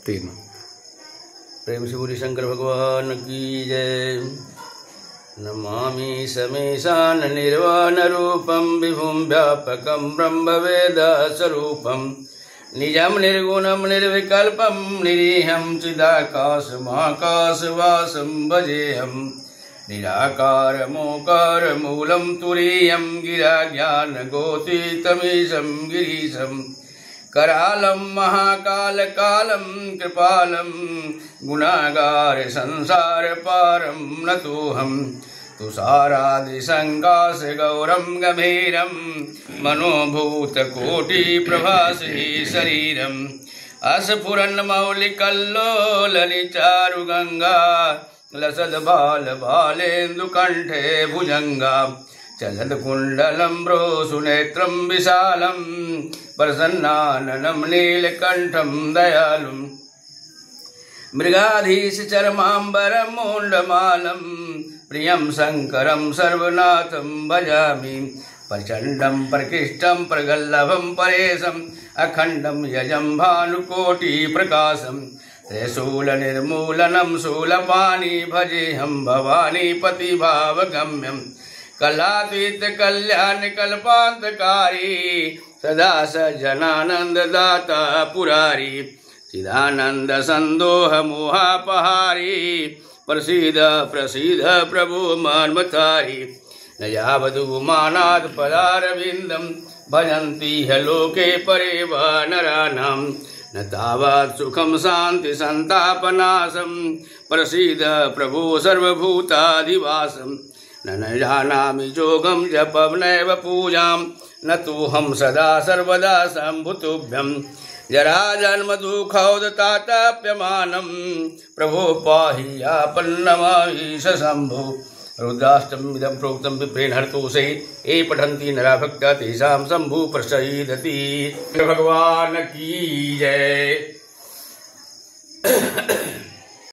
3 प्रेम से बोली शंकर भगवान की जय। नमामि समेशान निर्वाण रूपम विभुं व्यापकं ब्रह्म वेद स्वरूपम निजं निर्गुणं निर्विकल्पं निरीहं चिदाकाशमाकाशवासं भजेऽहं निराकारमोकार मूलं तुरीयं गिराज्ञानगोतीतमीशं गिरीशं करालं महाकालकालं कृपालं गुणागार संसार पारं नतोऽहं तुषारादिसङ्काश गौरं गभीरं मनोभूतकोटिप्रभासी शरीरम् अस्फुरन्मौलिकल्लोलनिचारुगङ्गा लसद्बालबालेन्दुकण्ठे भुजङ्गा चलत्कुण्डलं सुनेत्रं विशालं प्रसन्नाननं नीलकण्ठं दयालुं मृगाधीशचर्माम्बरं मूण्डमालं प्रियं शङ्करं सर्वनाथं भजामि प्रचण्डं प्रकृष्टं प्रगल्लभं परेशम् अखण्डं यजं भानुकोटिप्रकाशं त्रिशूलनिर्मूलनं शूलपाणि भजेऽहं भवानीपतिभावगम्यं कलातीत कल्याण कल्पान्तकारी सदा सज्जनानन्ददाता पुरारी चिदानन्द सन्दोह मोहापहारी प्रसीद प्रसीद प्रभु मन्मथारी न यावदुमानात् पदारविन्दं भजन्ति लोके परे वा नराणां न तावत् सुखं शान्ति सन्तापनाशं प्रसीद प्रभो सर्वभूताधिवासं न जानामि योगं जपं नैव पूजां न तोऽहं सदा सर्वदा शम्भुतुभ्यं जराजन्मदुःखौदताताप्यमानं प्रभो पाहि आपन्नमामीश शम्भो। रुद्राष्टमीदं प्रोक्तं विप्रेण हर्तोषे ये पठन्ति नरा भक्त्या तेषां शम्भु प्रसीदति। भगवान की जय।